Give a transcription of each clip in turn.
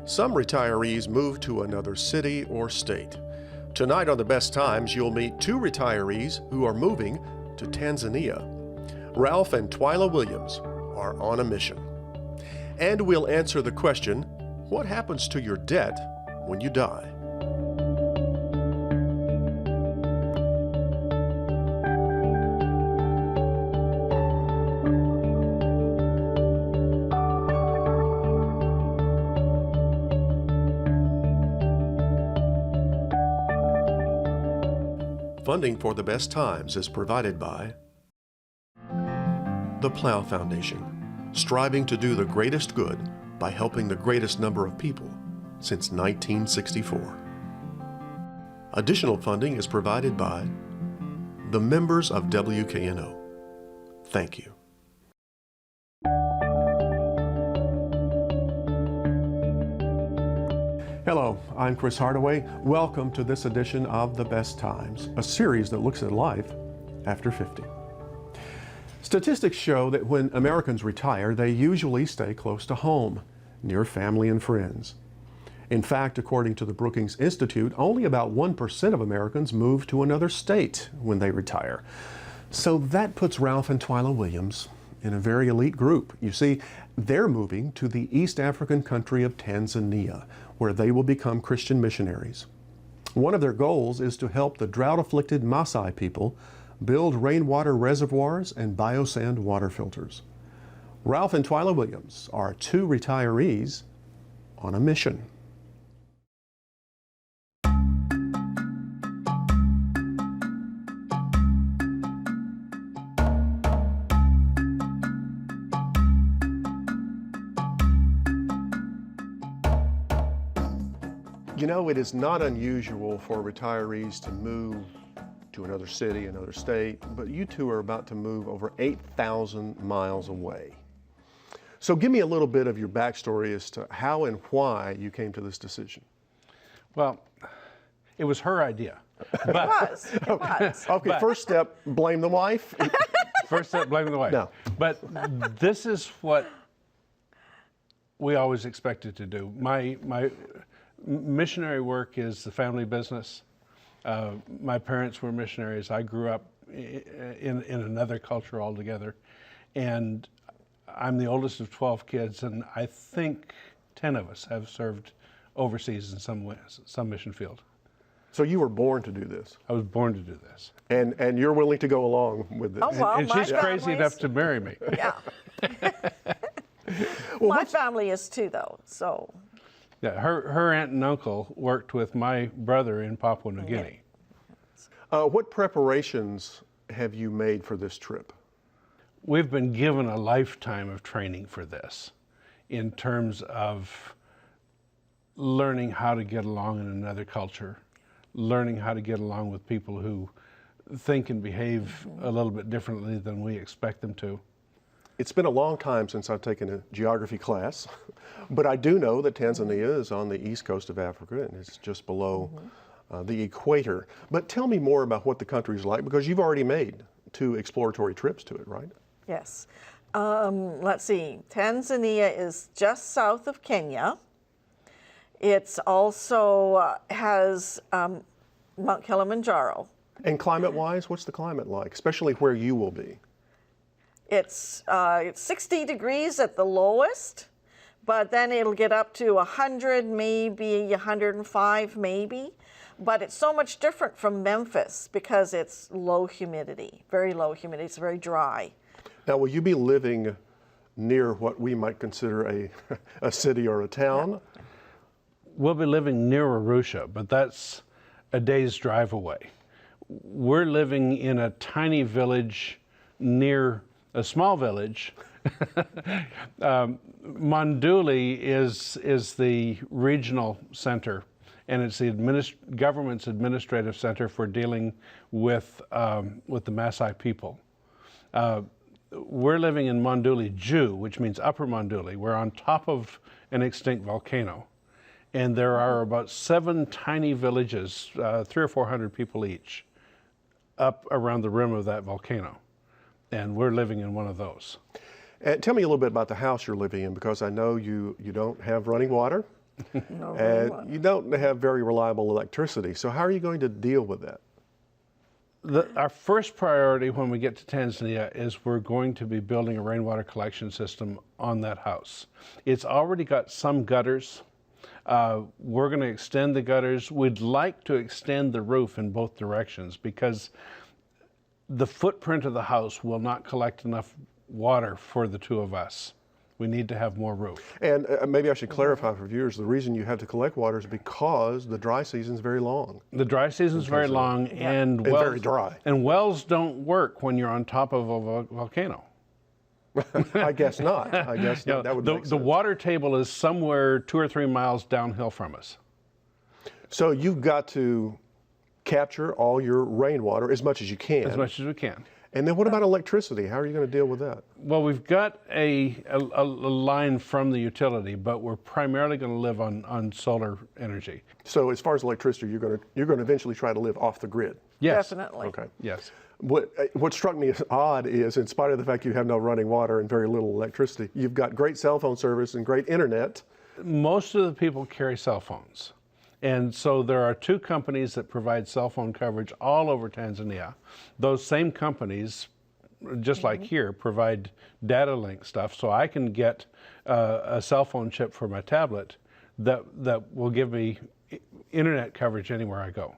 Some retirees move to another city or state. Tonight on The Best Times, you'll meet two retirees who are moving to Tanzania. Ralph and Twyla Williams are on a mission. And we'll answer the question, what happens to your debt when you die? Funding for The Best Times is provided by the Plow Foundation, striving to do the greatest good by helping the greatest number of people since 1964. Additional funding is provided by the members of WKNO. Thank you. Hello, I'm Chris Hardaway. Welcome to this edition of The Best Times, a series that looks at life after 50. Statistics show that when Americans retire, they usually stay close to home, near family and friends. In fact, according to the Brookings Institute, only about 1% of Americans move to another state when they retire. So that puts Ralph and Twyla Williams in a very elite group. You see, they're moving to the East African country of Tanzania, where they will become Christian missionaries. One of their goals is to help the drought-afflicted Maasai people build rainwater reservoirs and biosand water filters. Ralph and Twyla Williams are two retirees on a mission. You know, it is not unusual for retirees to move to another city, another state, but you two are about to move over 8,000 miles away. So give me a little bit of your backstory as to how and why you came to this decision. Well, it was her idea. It was. Okay, But- first step, blame the wife. First step, blame the wife. No. But this is what we always expected to do. My missionary work is the family business. My parents were missionaries. I grew up in another culture altogether. And I'm the oldest of 12 kids, and I think 10 of us have served overseas in some mission field. So you were born to do this, I was born to do this. and you're willing to go along with this. Oh, well, And my she's crazy family's- enough to marry me. Yeah. My family is too, though, so. Yeah, her aunt and uncle worked with my brother in Papua New Guinea. What preparations have you made for this trip? We've been given a lifetime of training for this in terms of learning how to get along in another culture, learning how to get along with people who think and behave a little bit differently than we expect them to. It's been a long time since I've taken a geography class, but I do know that Tanzania is on the east coast of Africa and it's just below the equator. But tell me more about what the country is like, because you've already made two exploratory trips to it, right? Yes. Let's see. Tanzania is just south of Kenya. It's also has Mount Kilimanjaro. And climate-wise, what's the climate like, especially where you will be? It's 60 degrees at the lowest, but then it'll get up to 100, maybe 105, maybe. But it's so much different from Memphis because it's low humidity, very low humidity. It's very dry. Now, will you be living near what we might consider a city or a town? We'll be living near Arusha, but that's a day's drive away. We're living in a tiny village near a small village. Monduli is the regional center, and it's the government's administrative center for dealing with the Maasai people. We're living in Monduli Juu, which means Upper Monduli. We're on top of an extinct volcano. And there are about 7 tiny villages, 300 or 400 people each, up around the rim of that volcano. And we're living in one of those. Tell me a little bit about the house you're living in, because I know you don't have running water. And you don't have very reliable electricity. So how are you going to deal with that? Our first priority when we get to Tanzania is we're going to be building a rainwater collection system on that house. It's already got some gutters. We're going to extend the gutters. We'd like to extend the roof in both directions because the footprint of the house will not collect enough water for the two of us. We need to have more roof. And maybe I should clarify for viewers, the reason you have to collect water is because the dry season's very long. The dry season's very long and And very dry. And wells don't work when you're on top of a volcano. I guess not. I guess that would make sense. The water table is somewhere 2 or 3 miles downhill from us. So you've got to capture all your rainwater as much as you can. As much as we can. And then what about electricity? How are you going to deal with that? Well, we've got a line from the utility, but we're primarily going to live on solar energy. So as far as electricity, you're going to eventually try to live off the grid. Yes. Definitely. Okay. Yes. What struck me as odd is, in spite of the fact you have no running water and very little electricity, you've got great cell phone service and great internet. Most of the people carry cell phones. And so there are 2 companies that provide cell phone coverage all over Tanzania. Those same companies, just like here, provide data link stuff. So I can get a cell phone chip for my tablet that will give me internet coverage anywhere I go.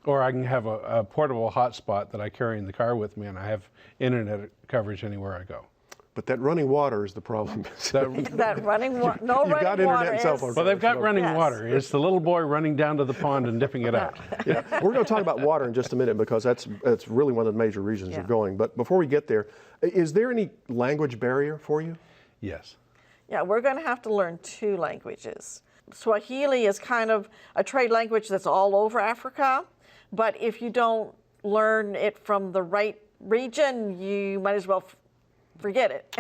Or I can have a portable hotspot that I carry in the car with me, and I have internet coverage anywhere I go. But that running water is the problem. That running water, no You've got running internet water and cell is- phone Well, they've got running Yes. water. It's the little boy running down to the pond and dipping it out. Yeah, we're going to talk about water in just a minute because that's really one of the major reasons you're Yeah. going. But before we get there, is there any language barrier for you? Yes. Yeah, we're going to have to learn 2 languages. Swahili is kind of a trade language that's all over Africa, but if you don't learn it from the right region, you might as well forget it.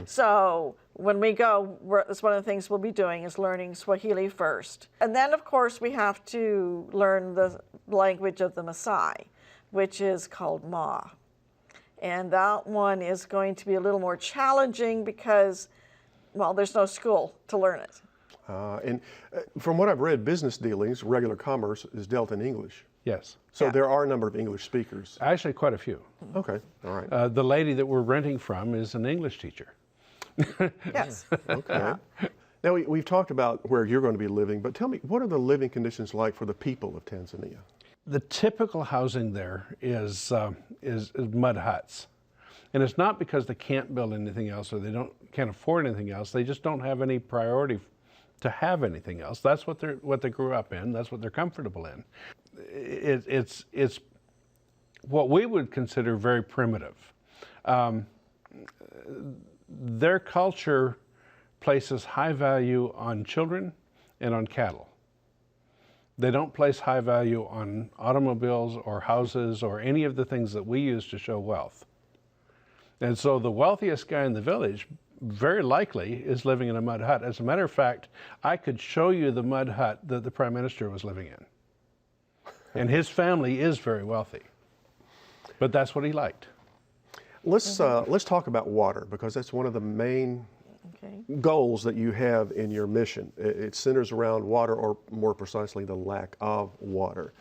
So when we go, that's one of the things we'll be doing is learning Swahili first. And then, of course, we have to learn the language of the Maasai, which is called Ma. And that one is going to be a little more challenging because, well, there's no school to learn it. And from what I've read, business dealings, regular commerce, is dealt in English. Yes. So Yeah. there are a number of English speakers. Actually, quite a few. Okay, all right. The lady that we're renting from is an English teacher. Yes. Okay. Now, we've talked about where you're going to be living, but tell me, what are the living conditions like for the people of Tanzania? The typical housing there is mud huts. And it's not because they can't build anything else or they can't afford anything else. They just don't have any priority to have anything else. That's what they grew up in. That's what they're comfortable in. It's what we would consider very primitive. Their culture places high value on children and on cattle. They don't place high value on automobiles or houses or any of the things that we use to show wealth. And so the wealthiest guy in the village very likely is living in a mud hut. As a matter of fact, I could show you the mud hut that the Prime Minister was living in. And his family is very wealthy. But that's what he liked. Let's talk about water, because that's one of the main goals that you have in your mission. It centers around water, or more precisely, the lack of water.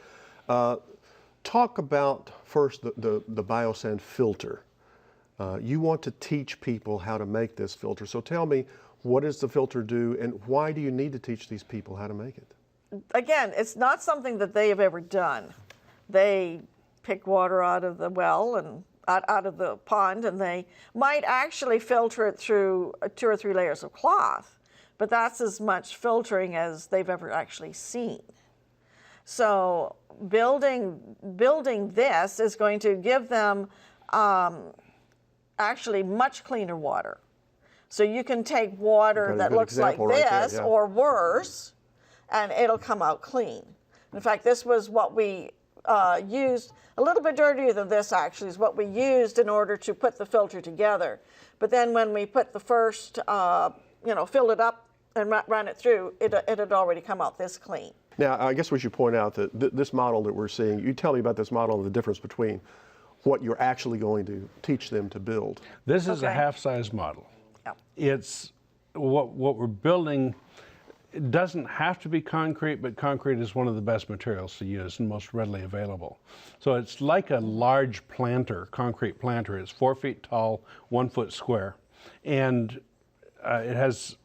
Talk about first the biosand filter. You want to teach people how to make this filter. So tell me, what does the filter do, and why do you need to teach these people how to make it? Again, it's not something that they have ever done. They pick water out of the well and out of the pond, and they might actually filter it through 2 or 3 layers of cloth, but that's as much filtering as they've ever actually seen. So building this is going to give them actually much cleaner water. So you can take water Got a that good looks like example right there, this yeah. or worse, and it'll come out clean. In fact, this was what we used, a little bit dirtier than this actually, is what we used in order to put the filter together. But then when we put the first, filled it up and ran it through, it had already come out this clean. Now, I guess we should point out that this model that we're seeing, you tell me about this model and the difference between what you're actually going to teach them to build. This is a Okay. half-size model. Yeah. It's what we're building It doesn't have to be concrete, but concrete is one of the best materials to use and most readily available. So it's like a large planter, concrete planter. It's 4 feet tall, 1 foot square. And it has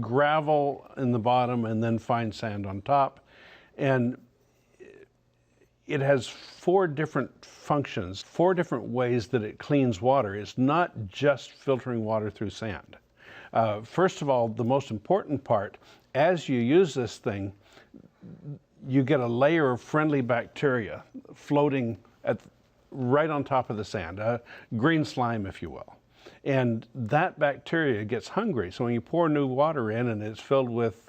gravel in the bottom and then fine sand on top. And it has 4 different functions, 4 different ways that it cleans water. It's not just filtering water through sand. First of all, the most important part, as you use this thing, you get a layer of friendly bacteria floating right on top of the sand, green slime, if you will. And that bacteria gets hungry. So when you pour new water in and it's filled with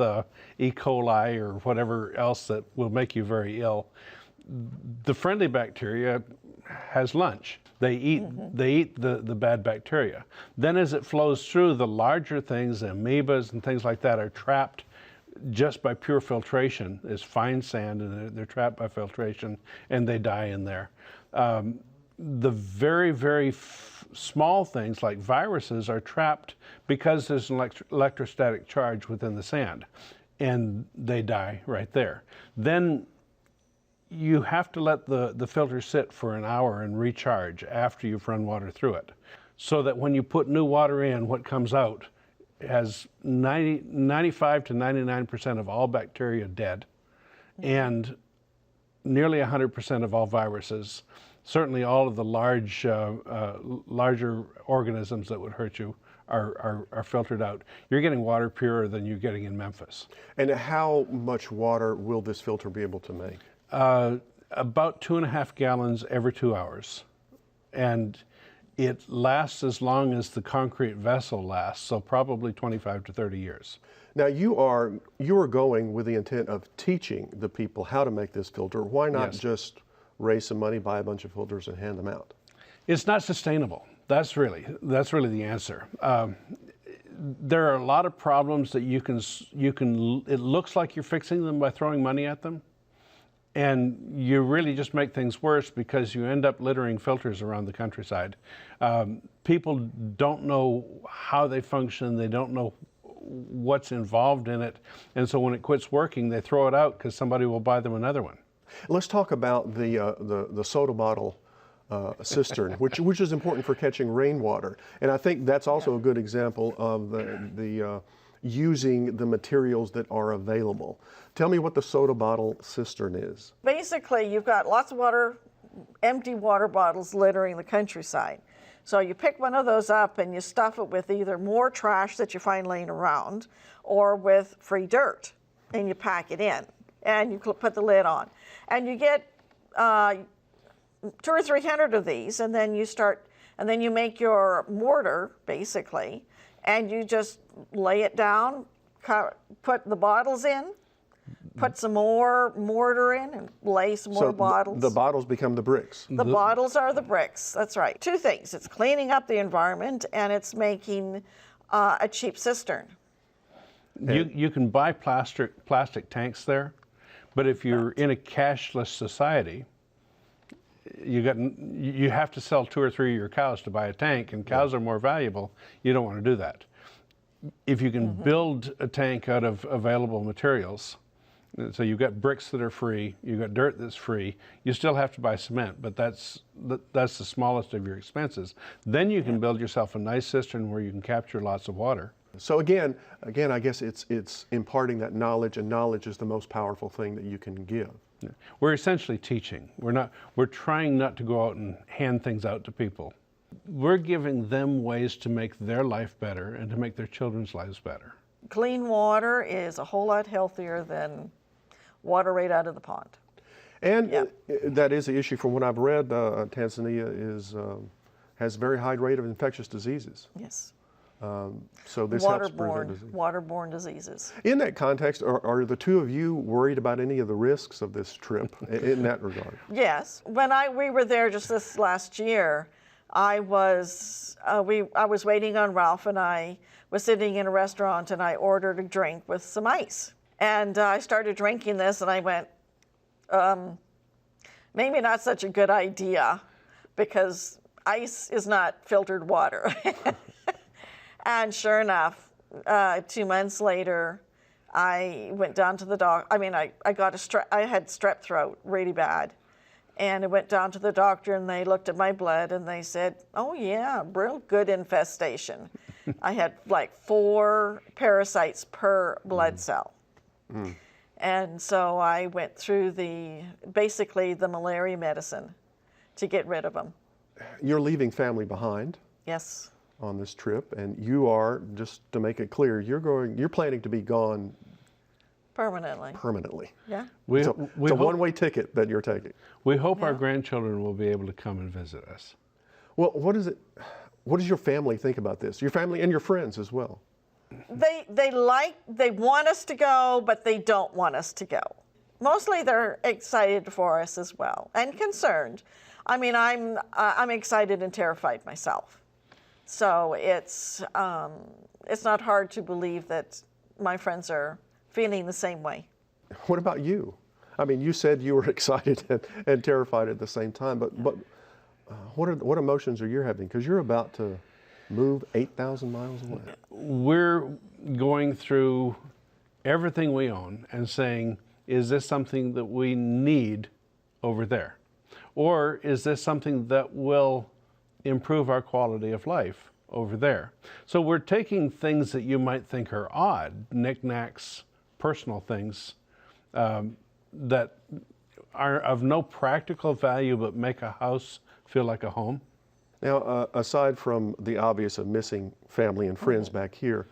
E. coli or whatever else that will make you very ill, the friendly bacteria has lunch. They eat the bad bacteria. Then as it flows through, the larger things, the amoebas and things like that, are trapped just by pure filtration. It's fine sand, and they're trapped by filtration, and they die in there. The very, very small things like viruses are trapped because there's an electrostatic charge within the sand, and they die right there. Then you have to let the filter sit for an hour and recharge after you've run water through it, so that when you put new water in, what comes out has 95 to 99% of all bacteria dead, and nearly 100% of all viruses. Certainly all of the larger organisms that would hurt you are filtered out. You're getting water purer than you're getting in Memphis. And how much water will this filter be able to make? About 2.5 gallons every 2 hours. And it lasts as long as the concrete vessel lasts, so probably 25 to 30 years. Now you are going with the intent of teaching the people how to make this filter. Why not Yes. just raise some money, buy a bunch of filters, and hand them out? It's not sustainable. That's really the answer. There are a lot of problems that you can. It looks like you're fixing them by throwing money at them, and you really just make things worse because you end up littering filters around the countryside. People don't know how they function. They don't know what's involved in it, and so when it quits working, they throw it out because somebody will buy them another one. Let's talk about the soda bottle cistern, which is important for catching rainwater. And I think that's also a good example of the using the materials that are available. Tell me what the soda bottle cistern is. Basically, you've got lots of empty water bottles littering the countryside. So you pick one of those up and you stuff it with either more trash that you find laying around or with free dirt, and you pack it in and you put the lid on. And you get 200 or 300 of these, and then you make your mortar, basically, and you just lay it down, put the bottles in, put some more mortar in, and lay some more bottles. The bottles become the bricks. The bottles are the bricks, that's right. 2 things, it's cleaning up the environment, and it's making a cheap cistern. You can buy plastic tanks there, but if you're in a cashless society, you have to sell 2 or 3 of your cows to buy a tank, and cows are more valuable. You don't want to do that. If you can build a tank out of available materials, so you've got bricks that are free, you've got dirt that's free, you still have to buy cement, but that's the smallest of your expenses. Then you can build yourself a nice cistern where you can capture lots of water. So again, I guess it's imparting that knowledge, and knowledge is the most powerful thing that you can give. Yeah. We're essentially teaching. We're trying not to go out and hand things out to people. We're giving them ways to make their life better and to make their children's lives better. Clean water is a whole lot healthier than water right out of the pond. And that is the issue from what I've read. Tanzania has a very high rate of infectious diseases. Yes. So this helps prevent disease. Waterborne diseases. In that context, are the two of you worried about any of the risks of this trip in that regard? Yes. When we were there just this last year, I was waiting on Ralph, and I was sitting in a restaurant, and I ordered a drink with some ice. And I started drinking this, and I went, maybe not such a good idea, because ice is not filtered water. And sure enough, 2 months later, I went down to the doc. I mean, I got I had strep throat really bad. And I went down to the doctor and they looked at my blood and they said, oh yeah, real good infestation. I had like 4 parasites per blood cell. And so I went through basically the malaria medicine to get rid of them. You're leaving family behind Yes. on this trip, and you are, just to make it clear, you're planning to be gone Permanently. permanently. Yeah. We, It's we a hope, one-way ticket that you're taking. we hope our Yeah. grandchildren will be able to come and visit us. Well, what does your family think about this? Your family and your friends as well. They want us to go, but they don't want us to go. Mostly they're excited for us as well and concerned. I mean, I'm excited and terrified myself. So it's not hard to believe that my friends are feeling the same way. What about you? I mean, you said you were excited and terrified at the same time, but what emotions are you having? Because you're about to move 8,000 miles away. We're going through everything we own and saying, is this something that we need over there? Or is this something that will improve our quality of life over there? So we're taking things that you might think are odd, knickknacks, personal things, that are of no practical value but make a house feel like a home. Now, aside from the obvious of missing family and friends back here,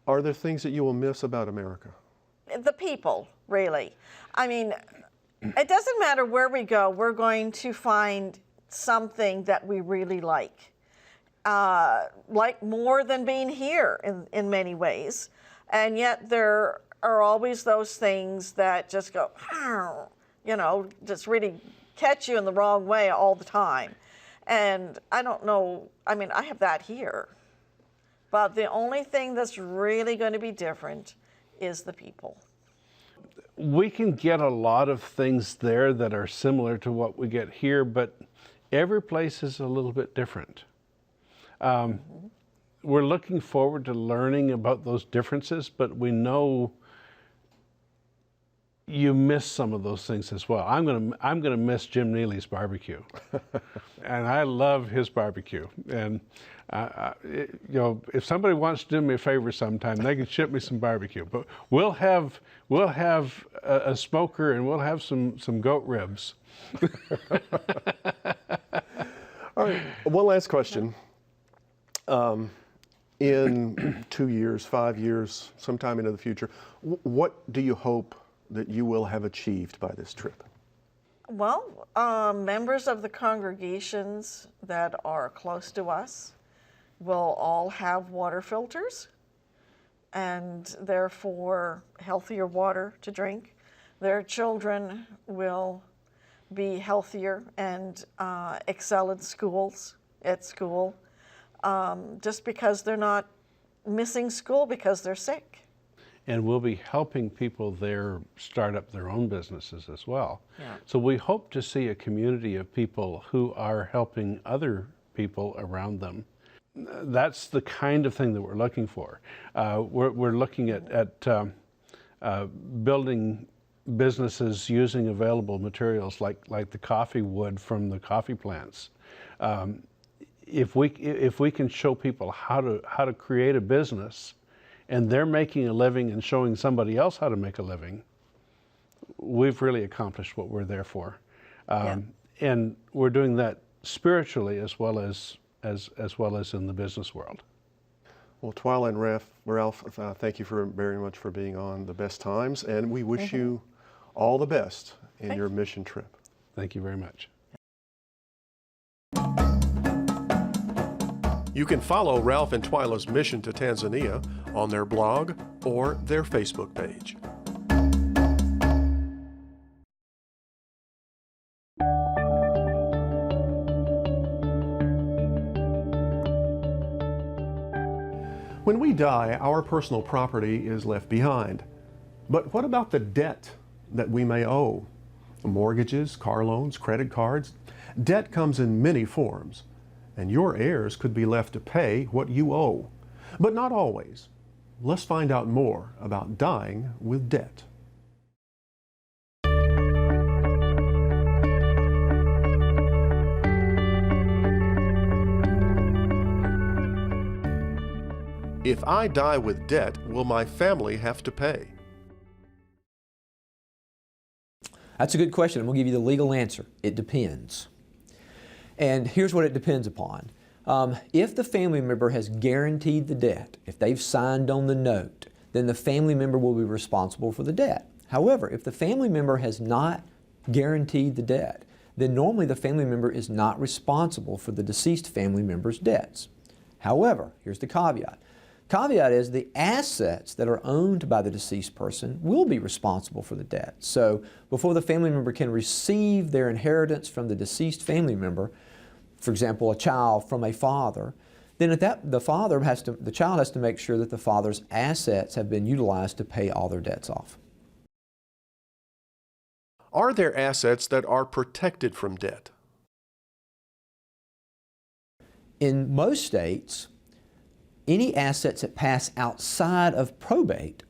are there things that you will miss about America? The people, really. I mean, it doesn't matter where we go, we're going to find something that we really like more than being here in many ways. And yet there are always those things that just go, just really catch you in the wrong way all the time. And I don't know, I mean, I have that here. But the only thing that's really going to be different is the people. We can get a lot of things there that are similar to what we get here, but every place is a little bit different. We're looking forward to learning about those differences, but we know you miss some of those things as well. I'm gonna miss Jim Neely's barbecue, and I love his barbecue. And if somebody wants to do me a favor sometime, they can ship me some barbecue. But we'll have a smoker and we'll have some goat ribs. All right, one last question. In 2 years, 5 years, sometime into the future, what do you hope that you will have achieved by this trip? Well, members of the congregations that are close to us will all have water filters and therefore healthier water to drink. Their children will be healthier and excel at school, just because they're not missing school because they're sick. And we'll be helping people there start up their own businesses as well. Yeah. So we hope to see a community of people who are helping other people around them. That's the kind of thing that we're looking for. We're looking at building businesses using available materials like the coffee wood from the coffee plants. If we can show people how to create a business, and they're making a living and showing somebody else how to make a living, we've really accomplished what we're there for. And we're doing that spiritually as well as in the business world. Well, Twyla and Ralph, thank you very much for being on The Best Times, and we wish you all the best in your mission trip. Thank you very much. You can follow Ralph and Twyla's mission to Tanzania on their blog or their Facebook page. When we die, our personal property is left behind. But what about the debt that we may owe? Mortgages, car loans, credit cards. Debt comes in many forms, and your heirs could be left to pay what you owe. But not always. let's find out more about dying with debt. If I die with debt, will my family have to pay? That's a good question. I'm going to give you the legal answer. It depends. And here's what it depends upon. If the family member has guaranteed the debt, if they've signed on the note, then the family member will be responsible for the debt. However, if the family member has not guaranteed the debt, then normally the family member is not responsible for the deceased family member's debts. However, here's the caveat. Caveat is the assets that are owned by the deceased person will be responsible for the debt. So before the family member can receive their inheritance from the deceased family member, for example, a child from a father, then the child has to make sure that the father's assets have been utilized to pay all their debts off. Are there assets that are protected from debt? In most states, any assets that pass outside of probate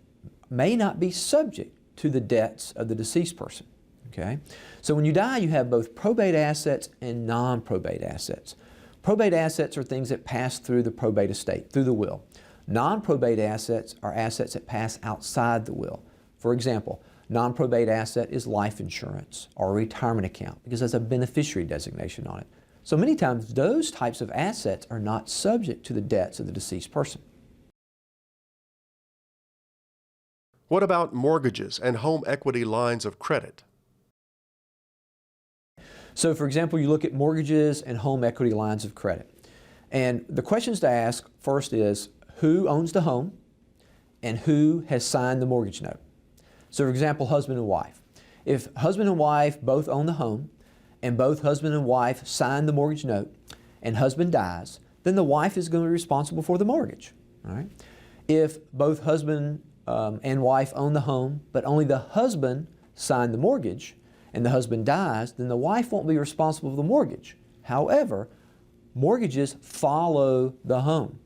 may not be subject to the debts of the deceased person. Okay? So when you die, you have both probate assets and non-probate assets. Probate assets are things that pass through the probate estate, through the will. Non-probate assets are assets that pass outside the will. For example, non-probate asset is life insurance or a retirement account because there's a beneficiary designation on it. So many times those types of assets are not subject to the debts of the deceased person. What about mortgages and home equity lines of credit? So for example, you look at mortgages and home equity lines of credit. And the questions to ask first is, who owns the home and who has signed the mortgage note? So for example, husband and wife. If husband and wife both own the home and both husband and wife sign the mortgage note and husband dies, then the wife is going to be responsible for the mortgage. All right? If both husband and wife own the home, but only the husband signed the mortgage and the husband dies, then the wife won't be responsible for the mortgage. However, mortgages follow the home.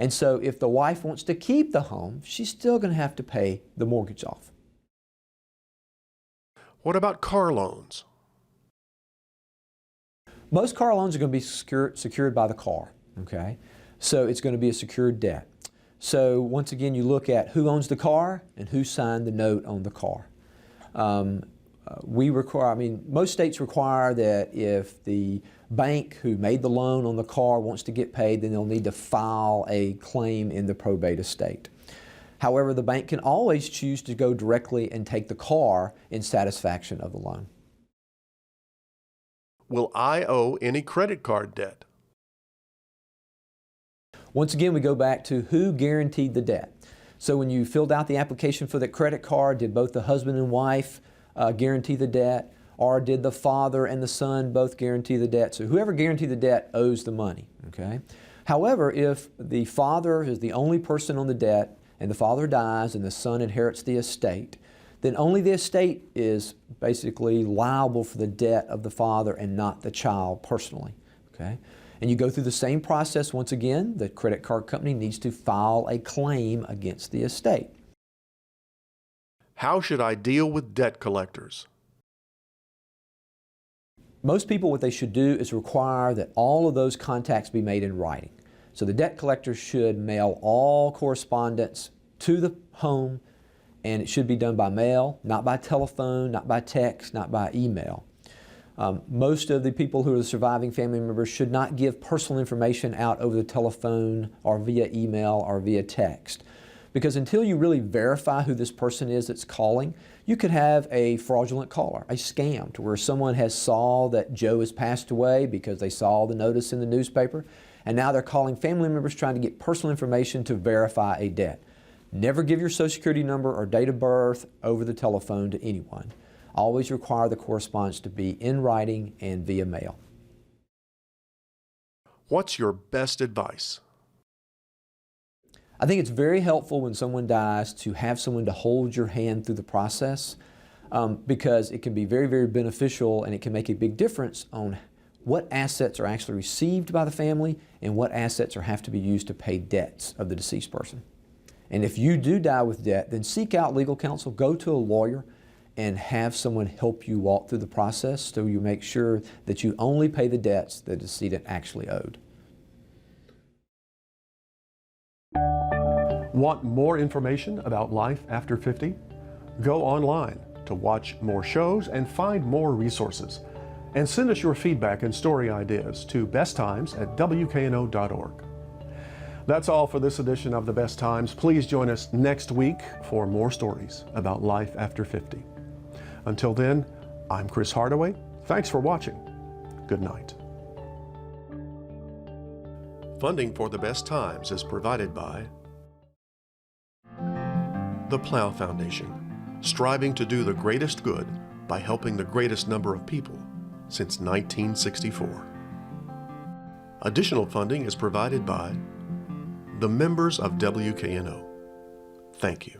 And so if the wife wants to keep the home, she's still going to have to pay the mortgage off. What about car loans? Most car loans are going to be secured by the car, okay? So it's going to be a secured debt. So once again, you look at who owns the car and who signed the note on the car. Most states require that if the bank who made the loan on the car wants to get paid, then they'll need to file a claim in the probate estate. However, the bank can always choose to go directly and take the car in satisfaction of the loan. Will I owe any credit card debt? Once again, we go back to who guaranteed the debt. So when you filled out the application for the credit card, did both the husband and wife guarantee the debt, or did the father and the son both guarantee the debt? So whoever guaranteed the debt owes the money. Okay? However, if the father is the only person on the debt and the father dies and the son inherits the estate, then only the estate is basically liable for the debt of the father and not the child personally. Okay? And you go through the same process once again. The credit card company needs to file a claim against the estate. How should I deal with debt collectors? Most people, what they should do is require that all of those contacts be made in writing. So the debt collector should mail all correspondence to the home, and it should be done by mail, not by telephone, not by text, not by email. Most of the people who are the surviving family members should not give personal information out over the telephone or via email or via text. Because until you really verify who this person is that's calling, you could have a fraudulent caller, a scam, to where someone has saw that Joe has passed away because they saw the notice in the newspaper, and now they're calling family members trying to get personal information to verify a debt. Never give your Social Security number or date of birth over the telephone to anyone. Always require the correspondence to be in writing and via mail. What's your best advice? I think it's very helpful when someone dies to have someone to hold your hand through the process because it can be very, very beneficial, and it can make a big difference on what assets are actually received by the family and what assets have to be used to pay debts of the deceased person. And if you do die with debt, then seek out legal counsel, go to a lawyer, and have someone help you walk through the process so you make sure that you only pay the debts the decedent actually owed. Want more information about life after 50? Go online to watch more shows and find more resources. And send us your feedback and story ideas to besttimes@wkno.org. That's all for this edition of The Best Times. Please join us next week for more stories about life after 50. Until then, I'm Chris Hardaway. Thanks for watching. Good night. Funding for The Best Times is provided by the Plow Foundation, striving to do the greatest good by helping the greatest number of people since 1964. Additional funding is provided by the members of WKNO. Thank you.